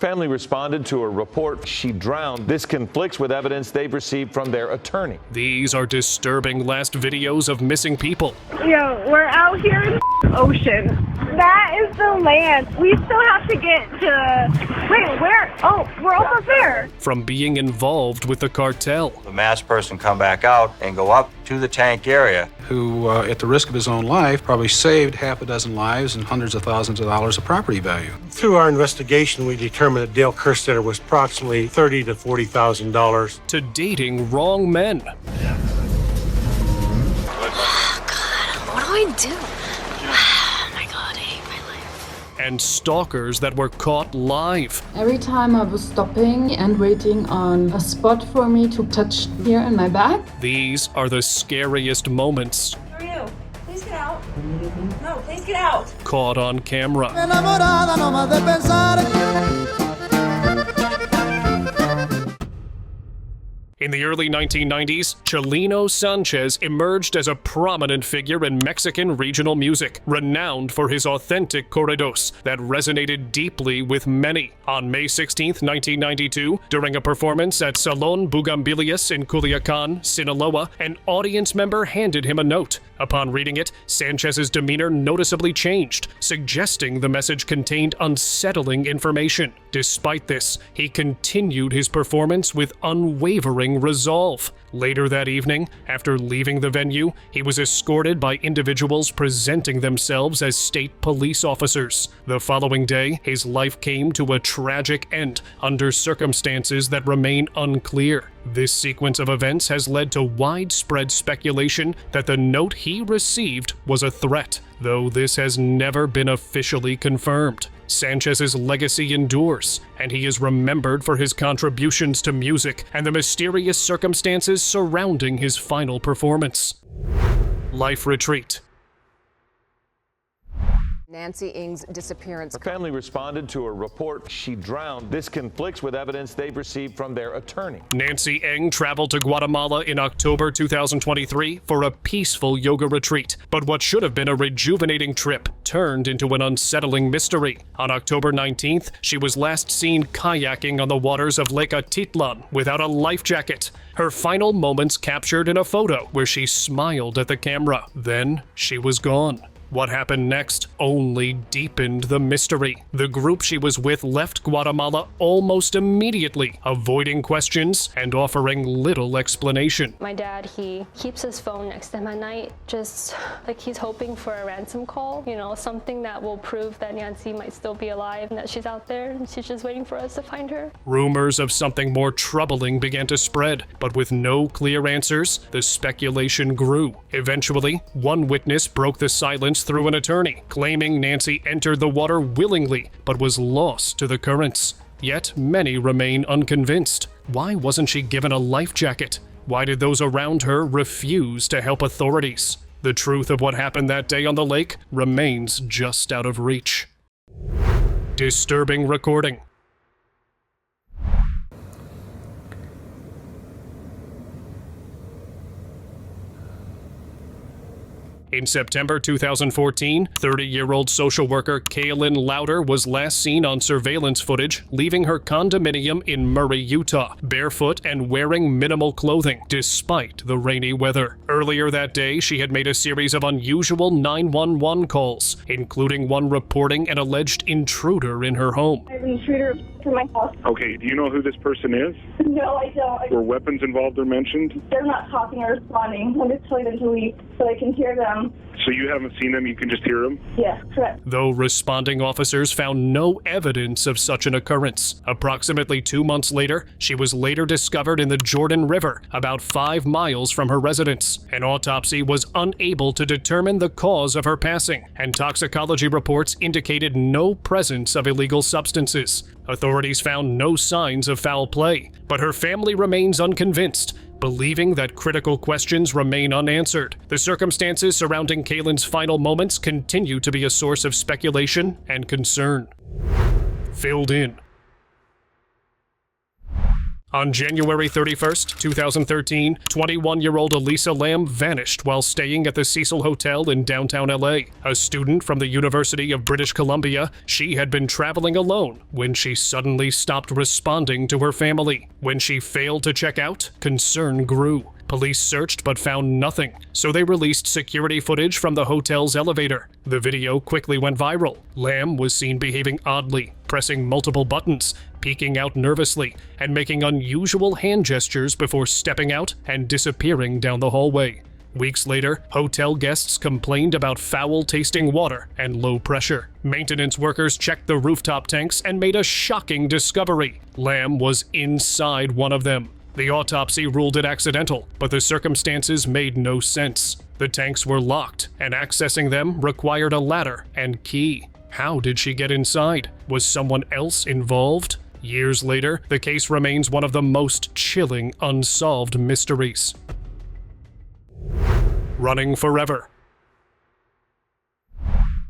family responded to a report she drowned. This conflicts with evidence they've received from their attorney. These are disturbing last videos of missing people. Yo, we're out here in the ocean. That is the land. We still have to get to... Wait, where? Oh, we're almost there. From being involved with the cartel. The masked person come back out and go up to the tank area. Who, at the risk of his own life, probably saved half a dozen lives and hundreds of thousands of dollars of property value. Through our investigation, we determined that Dale Kerstetter was approximately $30,000 to $40,000. To dating wrong men. Oh, God, what do I do? Oh, my God, I hate my life. And stalkers that were caught live. Every time I was stopping and waiting on a spot for me to touch here in my back. These are the scariest moments. Who are you? Please get out. No, please get out. Caught on camera. In the early 1990s, Chalino Sanchez emerged as a prominent figure in Mexican regional music, renowned for his authentic corridos that resonated deeply with many. On May 16, 1992, during a performance at Salon Bugambilias in Culiacan, Sinaloa, an audience member handed him a note. Upon reading it, Sanchez's demeanor noticeably changed, suggesting the message contained unsettling information. Despite this, he continued his performance with unwavering resolve. Later that evening, after leaving the venue, he was escorted by individuals presenting themselves as state police officers. The following day, his life came to a tragic end under circumstances that remain unclear. This sequence of events has led to widespread speculation that the note he received was a threat, though this has never been officially confirmed. Sanchez's legacy endures, and he is remembered for his contributions to music and the mysterious circumstances surrounding his final performance. Life Retreat. Nancy Ng's disappearance. Her family responded to a report she drowned. This conflicts with evidence they've received from their attorney. Nancy Ng traveled to Guatemala in October 2023 for a peaceful yoga retreat, but what should have been a rejuvenating trip turned into an unsettling mystery. On October 19th, she was last seen kayaking on the waters of Lake Atitlan without a life jacket. Her final moments captured in a photo where she smiled at the camera. Then she was gone. What happened next only deepened the mystery. The group she was with left Guatemala almost immediately, avoiding questions and offering little explanation. My dad, he keeps his phone next to him at night, just like he's hoping for a ransom call, something that will prove that Nancy might still be alive and that she's out there and she's just waiting for us to find her. Rumors of something more troubling began to spread, but with no clear answers, the speculation grew. Eventually, one witness broke the silence through an attorney, claiming Nancy entered the water willingly but was lost to the currents. Yet many remain unconvinced. Why wasn't she given a life jacket? Why did those around her refuse to help authorities? The truth of what happened that day on the lake remains just out of reach. Disturbing recording. In September 2014, 30-year-old social worker Kaylyn Louder was last seen on surveillance footage leaving her condominium in Murray, Utah, barefoot and wearing minimal clothing, despite the rainy weather. Earlier that day, she had made a series of unusual 911 calls, including one reporting an alleged intruder in her home. I have an intruder in my house. Okay, do you know who this person is? No, I don't. Were weapons involved or mentioned? They're not talking or responding. I'm just telling them to leave so I can hear them. So you haven't seen them, you can just hear them? Yes, correct. Though responding officers found no evidence of such an occurrence. Approximately 2 months later, she was later discovered in the Jordan River, about 5 miles from her residence. An autopsy was unable to determine the cause of her passing, and toxicology reports indicated no presence of illegal substances. Authorities found no signs of foul play, but her family remains unconvinced, believing that critical questions remain unanswered. The circumstances surrounding Kaylyn's final moments continue to be a source of speculation and concern. Filled in. On January 31st, 2013, 21-year-old Elisa Lam vanished while staying at the Cecil Hotel in downtown LA. A student from the University of British Columbia, she had been traveling alone when she suddenly stopped responding to her family. When she failed to check out, concern grew. Police searched but found nothing, so they released security footage from the hotel's elevator. The video quickly went viral. Lam was seen behaving oddly, pressing multiple buttons, peeking out nervously, and making unusual hand gestures before stepping out and disappearing down the hallway. Weeks later, hotel guests complained about foul-tasting water and low pressure. Maintenance workers checked the rooftop tanks and made a shocking discovery. Lam was inside one of them. The autopsy ruled it accidental, but the circumstances made no sense. The tanks were locked, and accessing them required a ladder and key. How did she get inside? Was someone else involved? Years later, the case remains one of the most chilling unsolved mysteries. Running forever.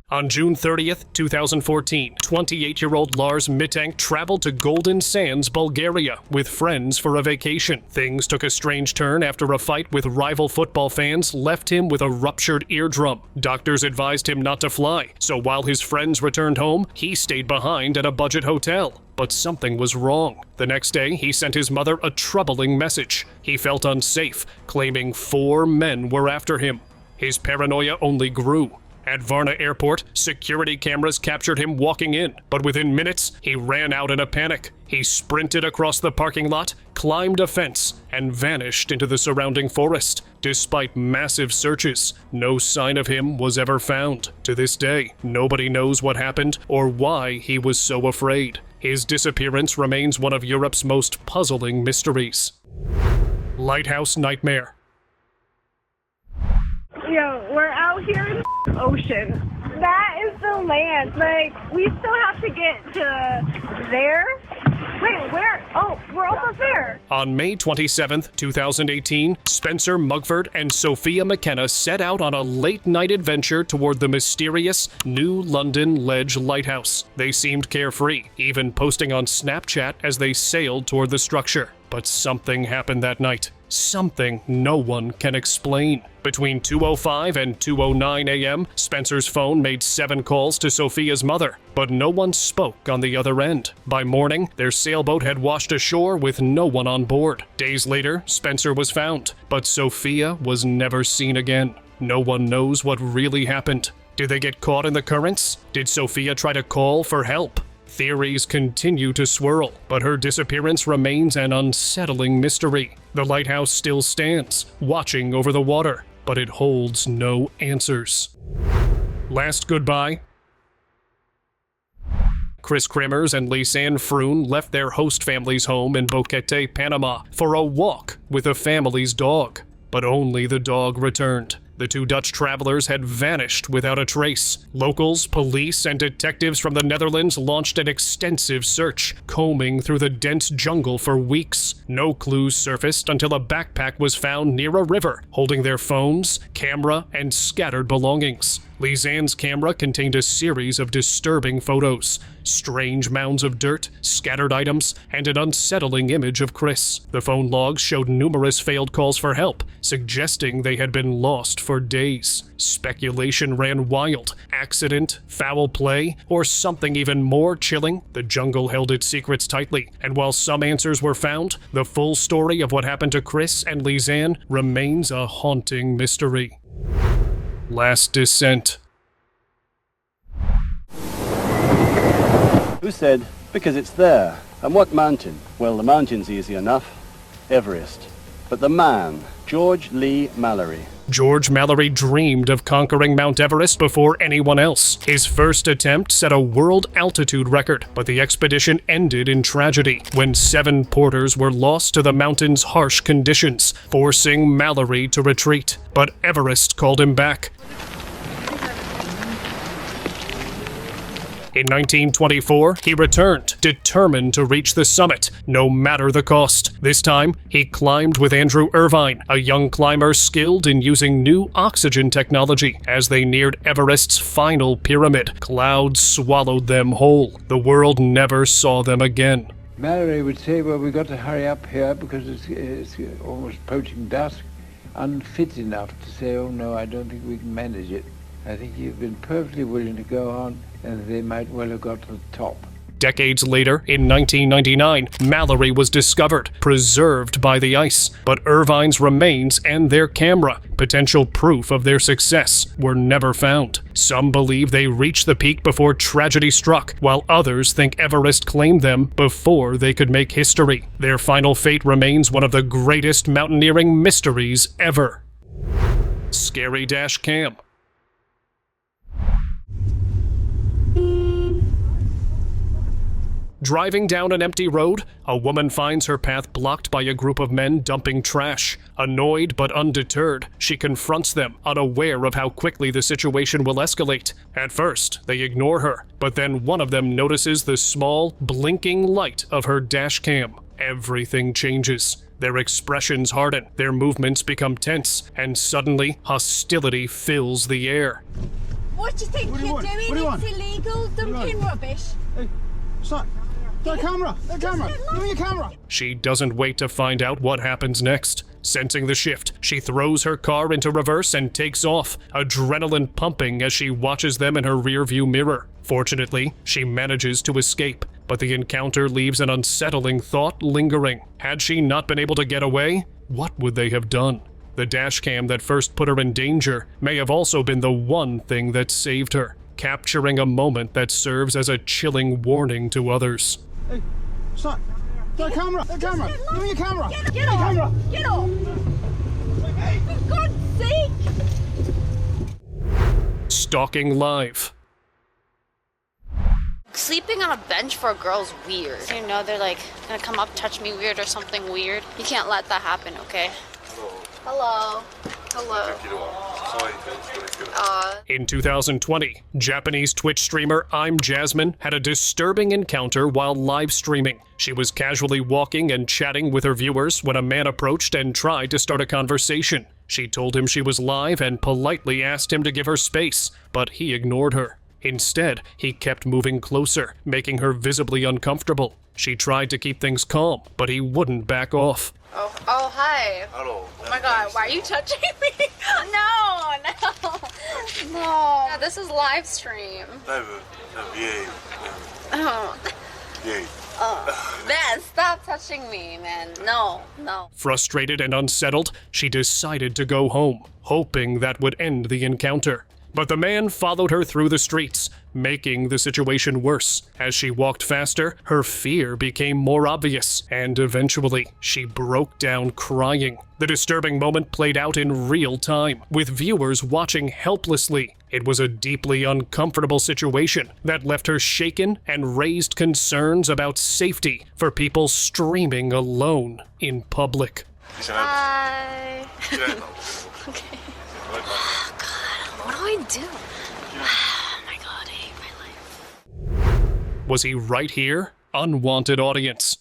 On June 30th, 2014, 28-year-old Lars Mittank traveled to Golden Sands, Bulgaria, with friends for a vacation. Things took a strange turn after a fight with rival football fans left him with a ruptured eardrum. Doctors advised him not to fly, so while his friends returned home, he stayed behind at a budget hotel. But something was wrong. The next day, he sent his mother a troubling message. He felt unsafe, claiming 4 men were after him. His paranoia only grew. At Varna Airport, security cameras captured him walking in, but within minutes, he ran out in a panic. He sprinted across the parking lot, climbed a fence, and vanished into the surrounding forest. Despite massive searches, no sign of him was ever found. To this day, nobody knows what happened or why he was so afraid. His disappearance remains one of Europe's most puzzling mysteries. Lighthouse Nightmare. We're out here in the ocean. That is the land. Like, we still have to get to there. Wait, where? Oh, we're almost there. On May 27th, 2018, Spencer Mugford and Sophia McKenna set out on a late-night adventure toward the mysterious New London Ledge Lighthouse. They seemed carefree, even posting on Snapchat as they sailed toward the structure. But something happened that night. Something no one can explain. Between 2:05 and 2:09 a.m., Spencer's phone made 7 calls to Sophia's mother, but no one spoke on the other end. By morning, their sailboat had washed ashore with no one on board. Days later, Spencer was found, but Sophia was never seen again. No one knows what really happened. Did they get caught in the currents? Did Sophia try to call for help? Theories continue to swirl, but her disappearance remains an unsettling mystery. The lighthouse still stands, watching over the water, but it holds no answers. Last goodbye. Kris Kremers and Lisanne Froon left their host family's home in Boquete, Panama, for a walk with the family's dog. But only the dog returned. The 2 Dutch travelers had vanished without a trace. Locals, police, and detectives from the Netherlands launched an extensive search, combing through the dense jungle for weeks. No clues surfaced until a backpack was found near a river, holding their phones, camera, and scattered belongings. Lisanne's camera contained a series of disturbing photos, strange mounds of dirt, scattered items, and an unsettling image of Kris. The phone logs showed numerous failed calls for help, suggesting they had been lost for days. Speculation ran wild. Accident, foul play, or something even more chilling? The jungle held its secrets tightly, and while some answers were found, the full story of what happened to Kris and Lisanne remains a haunting mystery. Last Descent. Who said, because it's there? And what mountain? Well, the mountain's easy enough. Everest. But the man, George Lee Mallory. George Mallory dreamed of conquering Mount Everest before anyone else. His first attempt set a world altitude record, but the expedition ended in tragedy when 7 porters were lost to the mountain's harsh conditions, forcing Mallory to retreat. But Everest called him back. In 1924, he returned, determined to reach the summit, no matter the cost. This time, he climbed with Andrew Irvine, a young climber skilled in using new oxygen technology. As they neared Everest's final pyramid, clouds swallowed them whole. The world never saw them again. Mallory would say, well, we've got to hurry up here because it's almost approaching dusk. Unfit enough to say, oh no, I don't think we can manage it. I think you've been perfectly willing to go on, and they might well have got to the top. Decades later, in 1999, Mallory was discovered, preserved by the ice, but Irvine's remains and their camera, potential proof of their success, were never found. Some believe they reached the peak before tragedy struck, while others think Everest claimed them before they could make history. Their final fate remains one of the greatest mountaineering mysteries ever. Scary Dash Cam. Driving down an empty road, a woman finds her path blocked by a group of men dumping trash. Annoyed but undeterred, she confronts them, unaware of how quickly the situation will escalate. At first, they ignore her, but then one of them notices the small, blinking light of her dash cam. Everything changes. Their expressions harden, their movements become tense, and suddenly, hostility fills the air. What do you think you're doing? It's illegal, dumping rubbish. Hey, stop. The camera! Give me your camera! She doesn't wait to find out what happens next. Sensing the shift, she throws her car into reverse and takes off, adrenaline pumping as she watches them in her rearview mirror. Fortunately, she manages to escape, but the encounter leaves an unsettling thought lingering. Had she not been able to get away, what would they have done? The dashcam that first put her in danger may have also been the one thing that saved her, capturing a moment that serves as a chilling warning to others. Hey, stop. The camera! Give me your camera! Get off! Get off! For God's sake! Stalking Live. Sleeping on a bench for a girl's weird. You know, they're like gonna come up, touch me weird or something weird. You can't let that happen, okay? Hello. Hello. In 2020, Japanese Twitch streamer I'm Jasmine had a disturbing encounter while live streaming. She was casually walking and chatting with her viewers when a man approached and tried to start a conversation. She told him she was live and politely asked him to give her space, but he ignored her. Instead, he kept moving closer, making her visibly uncomfortable. She tried to keep things calm, but he wouldn't back off. Oh, hi. Hello. Oh my God, why are you touching me? No. Yeah, this is live stream. Man, stop touching me, man. No. Frustrated and unsettled, she decided to go home, hoping that would end the encounter. But the man followed her through the streets, making the situation worse. As she walked faster, her fear became more obvious, and eventually, she broke down crying. The disturbing moment played out in real time, with viewers watching helplessly. It was a deeply uncomfortable situation that left her shaken and raised concerns about safety for people streaming alone in public. Hi. Okay. What do I do? Oh my God, I hate my life. Was he right here? Unwanted audience.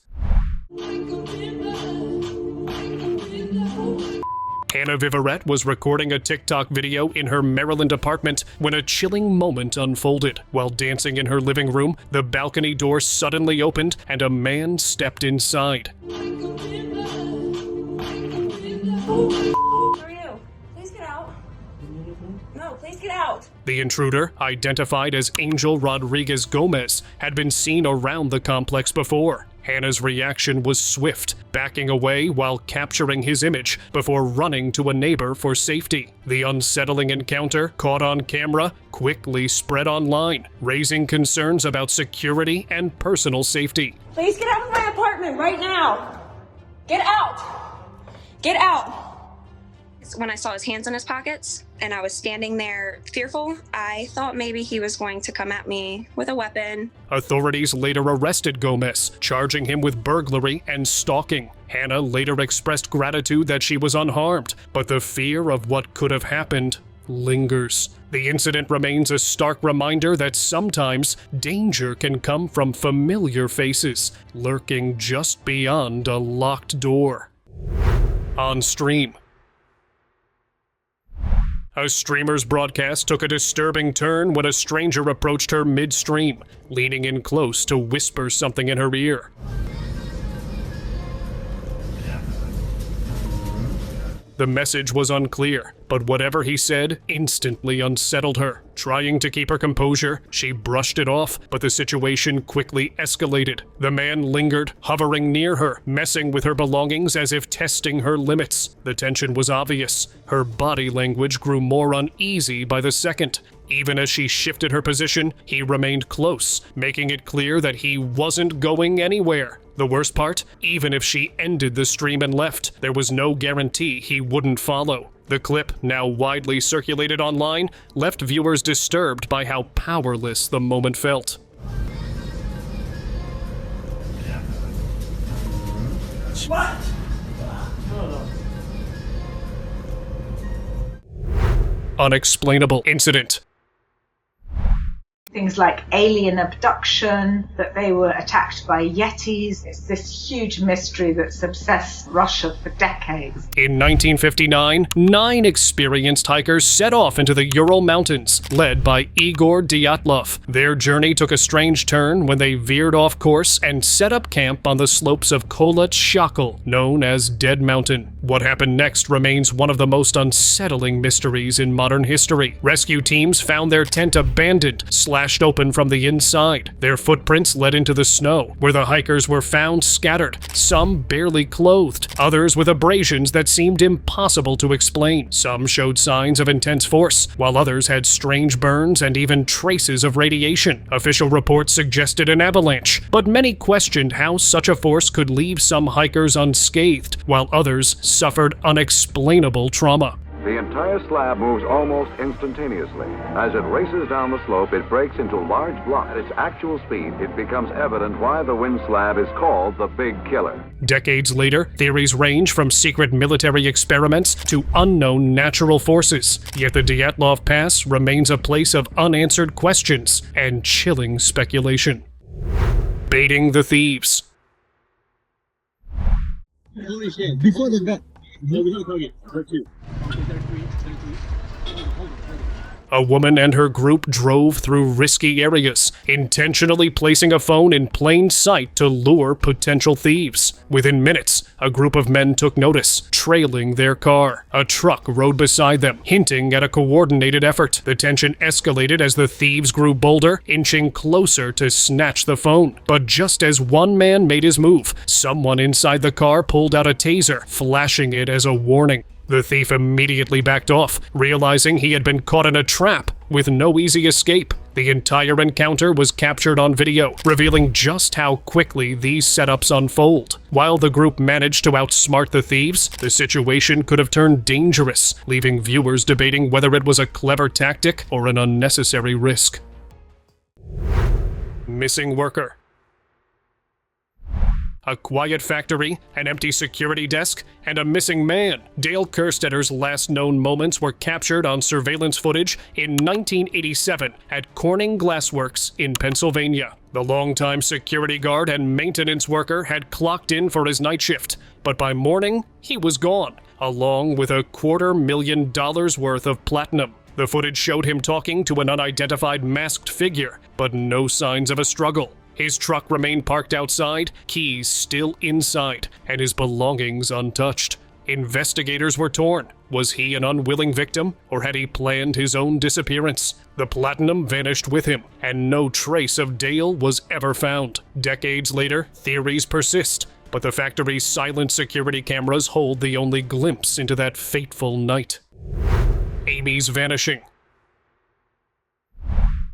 Hannah Viverette was recording a TikTok video in her Maryland apartment when a chilling moment unfolded. While dancing in her living room, the balcony door suddenly opened and a man stepped inside. Who are you? Please get out. No, please get out. The intruder, identified as Angel Rodriguez Gomez, had been seen around the complex before. Hannah's reaction was swift, backing away while capturing his image before running to a neighbor for safety. The unsettling encounter, caught on camera, quickly spread online, raising concerns about security and personal safety. Please get out of my apartment right now. Get out. Get out. When I saw his hands in his pockets and I was standing there fearful, I thought maybe he was going to come at me with a weapon. Authorities later arrested Gomez, charging him with burglary and stalking. Hannah later expressed gratitude that she was unharmed, but the fear of what could have happened lingers. The incident remains a stark reminder that sometimes danger can come from familiar faces, lurking just beyond a locked door. On stream. A streamer's broadcast took a disturbing turn when a stranger approached her midstream, leaning in close to whisper something in her ear. The message was unclear, but whatever he said instantly unsettled her. Trying to keep her composure, she brushed it off, but the situation quickly escalated. The man lingered, hovering near her, messing with her belongings as if testing her limits. The tension was obvious. Her body language grew more uneasy by the second. Even as she shifted her position, he remained close, making it clear that he wasn't going anywhere. The worst part, even if she ended the stream and left, there was no guarantee he wouldn't follow. The clip, now widely circulated online, left viewers disturbed by how powerless the moment felt. What? Unexplainable incident. Things like alien abduction, that they were attacked by Yetis. It's this huge mystery that's obsessed Russia for decades. In 1959, 9 experienced hikers set off into the Ural Mountains, led by Igor Dyatlov. Their journey took a strange turn when they veered off course and set up camp on the slopes of Kholat Shakal, known as Dead Mountain. What happened next remains one of the most unsettling mysteries in modern history. Rescue teams found their tent abandoned, slashed open from the inside. Their footprints led into the snow, where the hikers were found scattered, some barely clothed, others with abrasions that seemed impossible to explain. Some showed signs of intense force, while others had strange burns and even traces of radiation. Official reports suggested an avalanche, but many questioned how such a force could leave some hikers unscathed, while others suffered unexplainable trauma. The entire slab moves almost instantaneously. As it races down the slope, it breaks into large blocks. At its actual speed, it becomes evident why the wind slab is called the Big Killer. Decades later, theories range from secret military experiments to unknown natural forces. Yet the Dyatlov Pass remains a place of unanswered questions and chilling speculation. Baiting the thieves. Before the gun. No, we don't target. Part 2. A woman and her group drove through risky areas, intentionally placing a phone in plain sight to lure potential thieves. Within minutes, a group of men took notice, trailing their car. A truck rode beside them, hinting at a coordinated effort. The tension escalated as the thieves grew bolder, inching closer to snatch the phone. But just as one man made his move, someone inside the car pulled out a taser, flashing it as a warning. The thief immediately backed off, realizing he had been caught in a trap with no easy escape. The entire encounter was captured on video, revealing just how quickly these setups unfold. While the group managed to outsmart the thieves, the situation could have turned dangerous, leaving viewers debating whether it was a clever tactic or an unnecessary risk. Missing worker. A quiet factory, an empty security desk, and a missing man. Dale Kerstetter's last known moments were captured on surveillance footage in 1987 at Corning Glassworks in Pennsylvania. The longtime security guard and maintenance worker had clocked in for his night shift, but by morning, he was gone, along with $250,000 worth of platinum. The footage showed him talking to an unidentified masked figure, but no signs of a struggle. His truck remained parked outside, keys still inside, and his belongings untouched. Investigators were torn. Was he an unwilling victim, or had he planned his own disappearance? The platinum vanished with him, and no trace of Dale was ever found. Decades later, theories persist, but the factory's silent security cameras hold the only glimpse into that fateful night. Amy's vanishing.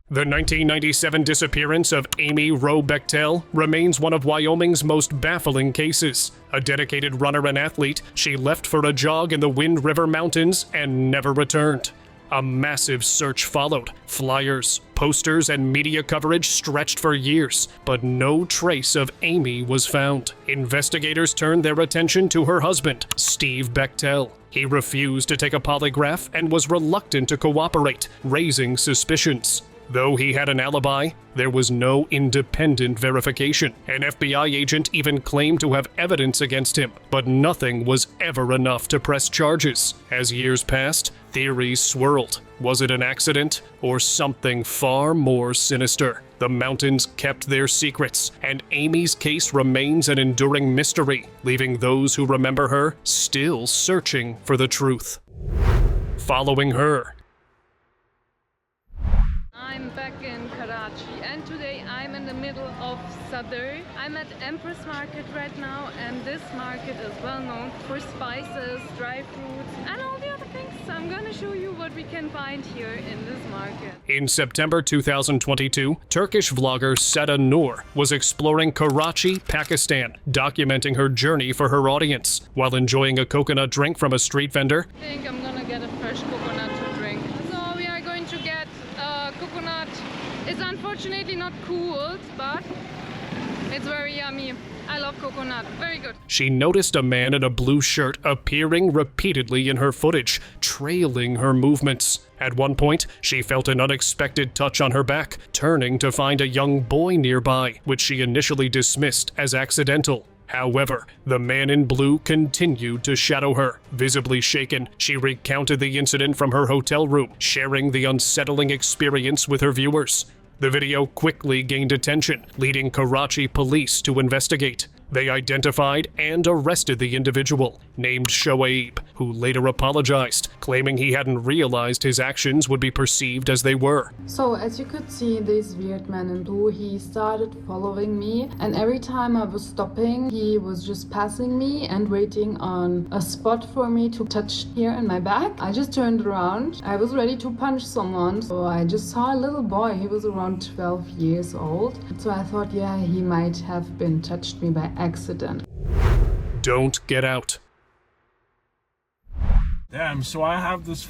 The 1997 disappearance of Amy Wroe Bechtel remains one of Wyoming's most baffling cases. A dedicated runner and athlete, she left for a jog in the Wind River Mountains and never returned. A massive search followed. Flyers, posters, and media coverage stretched for years, but no trace of Amy was found. Investigators turned their attention to her husband, Steve Bechtel. He refused to take a polygraph and was reluctant to cooperate, raising suspicions. Though he had an alibi, there was no independent verification. An FBI agent even claimed to have evidence against him, but nothing was ever enough to press charges. As years passed, theories swirled. Was it an accident or something far more sinister? The mountains kept their secrets, and Amy's case remains an enduring mystery, leaving those who remember her still searching for the truth. Following her. I'm back in Karachi, and today I'm in the middle of Sadr. I'm at Empress Market right now, and this market is well known for spices, dry fruits, and all the other things. So I'm gonna show you what we can find here in this market. In September 2022, Turkish vlogger Seda Noor was exploring Karachi, Pakistan, documenting her journey for her audience. While enjoying a coconut drink from a street vendor, I think I'm gonna get a fresh coconut to drink. So we are going to get coconut. It's unfortunately not cooled, but it's very yummy. I love coconut. Very good. she noticed a man in a blue shirt appearing repeatedly in her footage, trailing her movements. At one point, she felt an unexpected touch on her back, turning to find a young boy nearby, which she initially dismissed as accidental. However, the man in blue continued to shadow her. Visibly shaken, she recounted the incident from her hotel room, sharing the unsettling experience with her viewers. The video quickly gained attention, leading Karachi police to investigate. They identified and arrested the individual, named Shoaib, who later apologized, claiming he hadn't realized his actions would be perceived as they were. So as you could see, this weird man in blue, he started following me, and every time I was stopping, he was just passing me and waiting on a spot for me to touch here in my back. I just turned around. I was ready to punch someone, so I just saw a little boy. He was around 12 years old. So I thought, yeah, he might have been touched me by accident. Don't get out. Damn, so I have this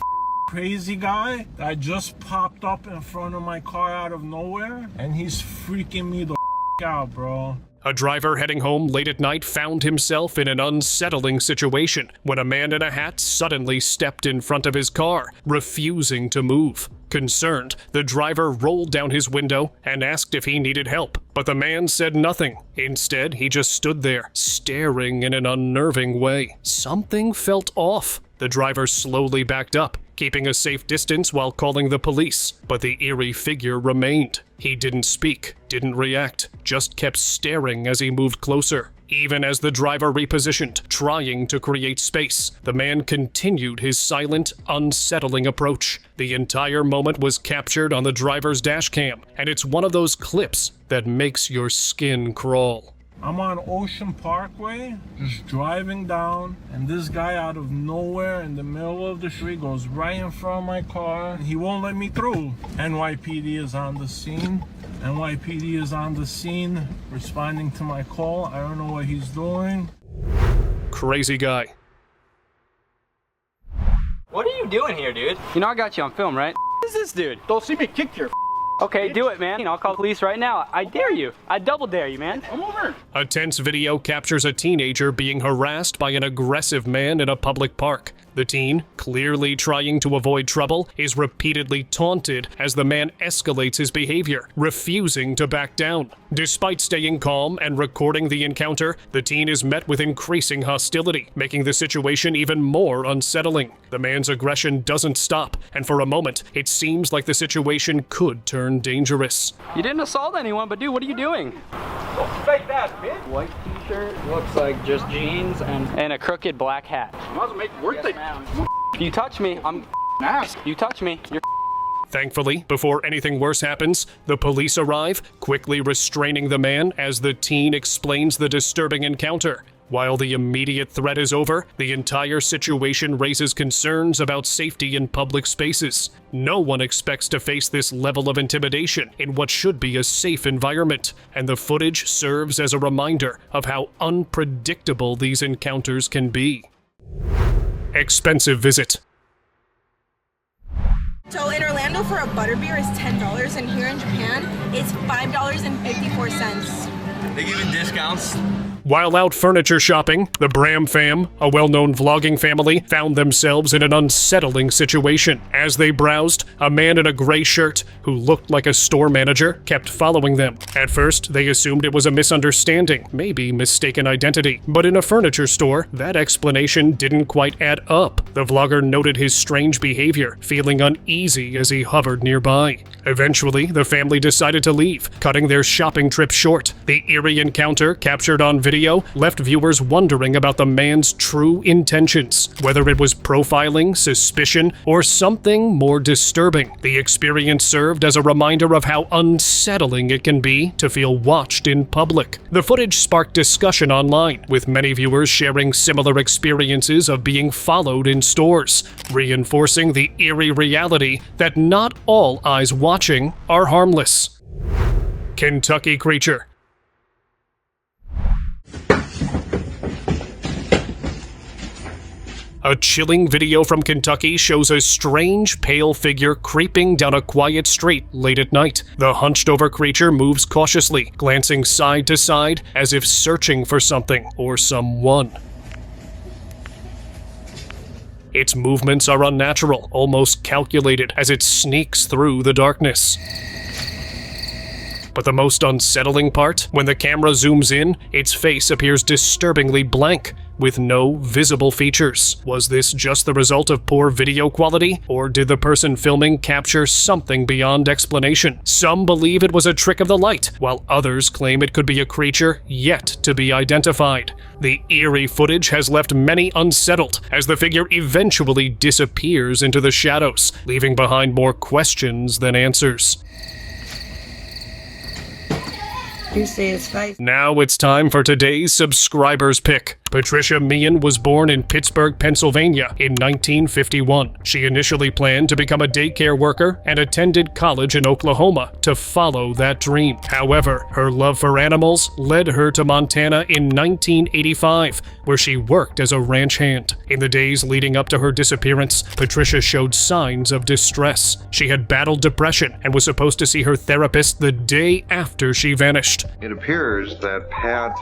crazy guy that just popped up in front of my car out of nowhere, and he's freaking me the out, bro. A driver heading home late at night found himself in an unsettling situation when a man in a hat suddenly stepped in front of his car, refusing to move. Concerned, the driver rolled down his window and asked if he needed help, but the man said nothing. Instead, he just stood there, staring in an unnerving way. Something felt off. The driver slowly backed up, keeping a safe distance while calling the police, but the eerie figure remained. He didn't speak, didn't react, just kept staring as he moved closer. Even as the driver repositioned, trying to create space, the man continued his silent, unsettling approach. The entire moment was captured on the driver's dash cam, and it's one of those clips that makes your skin crawl. I'm on Ocean Parkway, just driving down, and this guy out of nowhere in the middle of the street goes right in front of my car, and he won't let me through. NYPD is on the scene. NYPD is on the scene, responding to my call. I don't know what he's doing. Crazy guy. What are you doing here, dude? You know I got you on film, right? Who is this dude? Don't see me kick your Okay, do it, man. I'll call police right now. I dare you. I double dare you, man. Come over. A tense video captures a teenager being harassed by an aggressive man in a public park. The teen, clearly trying to avoid trouble, is repeatedly taunted as the man escalates his behavior, refusing to back down. Despite staying calm and recording the encounter, the teen is met with increasing hostility, making the situation even more unsettling. The man's aggression doesn't stop, and for a moment, it seems like the situation could turn dangerous. You didn't assault anyone, but dude, what are you doing? Don't fake that, bitch. White t-shirt, looks like just jeans and a crooked black hat. You might as well make it worth it. You touch me, I'm ass. You touch me, you're Thankfully, before anything worse happens, the police arrive, quickly restraining the man as the teen explains the disturbing encounter. While the immediate threat is over, the entire situation raises concerns about safety in public spaces. No one expects to face this level of intimidation in what should be a safe environment, and the footage serves as a reminder of how unpredictable these encounters can be. Expensive visit. So in Orlando for a butterbeer is $10, and here in Japan it's $5.54. They give you discounts. While out furniture shopping, the Bram fam, a well-known vlogging family, found themselves in an unsettling situation. As they browsed, a man in a gray shirt, who looked like a store manager, kept following them. At first, they assumed it was a misunderstanding, maybe mistaken identity. But in a furniture store, that explanation didn't quite add up. The vlogger noted his strange behavior, feeling uneasy as he hovered nearby. Eventually, the family decided to leave, cutting their shopping trip short. The eerie encounter, captured on video, left viewers wondering about the man's true intentions, whether it was profiling, suspicion, or something more disturbing. The experience served as a reminder of how unsettling it can be to feel watched in public. The footage sparked discussion online, with many viewers sharing similar experiences of being followed in stores, reinforcing the eerie reality that not all eyes watching are harmless. Kentucky creature. A chilling video from Kentucky shows a strange, pale figure creeping down a quiet street late at night. The hunched-over creature moves cautiously, glancing side to side as if searching for something or someone. Its movements are unnatural, almost calculated, as it sneaks through the darkness. But the most unsettling part, when the camera zooms in, its face appears disturbingly blank, with no visible features. Was this just the result of poor video quality, or did the person filming capture something beyond explanation? Some believe it was a trick of the light, while others claim it could be a creature yet to be identified. The eerie footage has left many unsettled, as the figure eventually disappears into the shadows, leaving behind more questions than answers. You see his face. Now it's time for today's subscriber's pick. Patricia Meehan was born in Pittsburgh, Pennsylvania in 1951. She initially planned to become a daycare worker and attended college in Oklahoma to follow that dream. However, her love for animals led her to Montana in 1985, where she worked as a ranch hand. In the days leading up to her disappearance, Patricia showed signs of distress. She had battled depression and was supposed to see her therapist the day after she vanished. It appears that Pat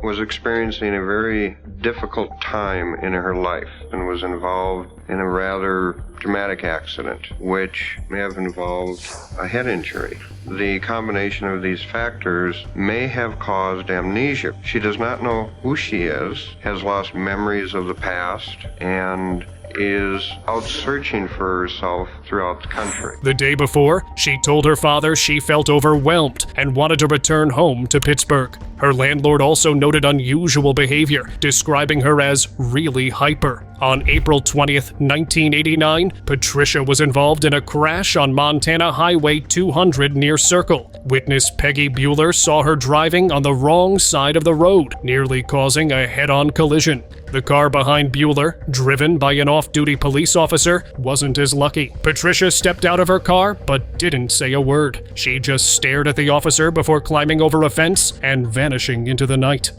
was experiencing a very difficult time in her life and was involved in a rather dramatic accident, which may have involved a head injury. The combination of these factors may have caused amnesia. She does not know who she is, has lost memories of the past, and is out searching for herself throughout the country. The day before, she told her father she felt overwhelmed and wanted to return home to Pittsburgh. Her landlord also noted unusual behavior, describing her as really hyper. On April 20th, 1989, Patricia was involved in a crash on Montana Highway 200 near Circle. Witness Peggy Bueller saw her driving on the wrong side of the road, nearly causing a head-on collision. The car behind Bueller, driven by an off-duty police officer, wasn't as lucky. Patricia stepped out of her car, but didn't say a word. She just stared at the officer before climbing over a fence and vanishing into the night.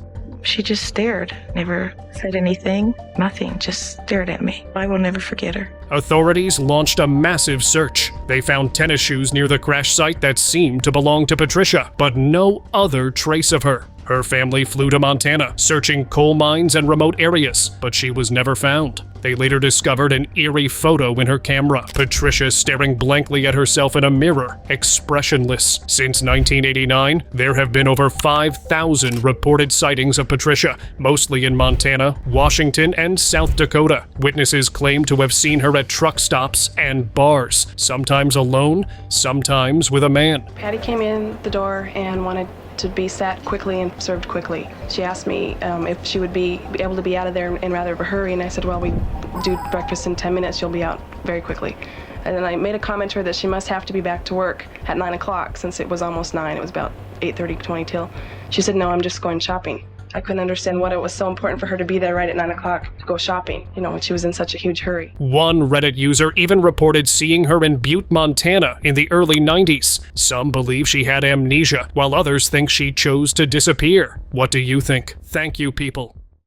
She just stared, never said anything, nothing, just stared at me. I will never forget her. Authorities launched a massive search. They found tennis shoes near the crash site that seemed to belong to Patricia, but no other trace of her. Her family flew to Montana, searching coal mines and remote areas, but she was never found. They later discovered an eerie photo in her camera, Patricia staring blankly at herself in a mirror, expressionless. Since 1989, there have been over 5,000 reported sightings of Patricia, mostly in Montana, Washington, and South Dakota. Witnesses claim to have seen her at truck stops and bars, sometimes alone, sometimes with a man. Patty came in the door and wanted to be sat quickly and served quickly. She asked me if she would be able to be out of there in rather of a hurry, and I said, well, we do breakfast in 10 minutes, she'll be out very quickly. And then I made a comment to her that she must have to be back to work at 9 o'clock since it was almost 9, it was about 8:30, 20 till. She said, no, I'm just going shopping. I couldn't understand what it was so important for her to be there right at 9 o'clock to go shopping, when she was in such a huge hurry. One Reddit user even reported seeing her in Butte, Montana in the early 90s. Some believe she had amnesia, while others think she chose to disappear. What do you think? Thank you, people.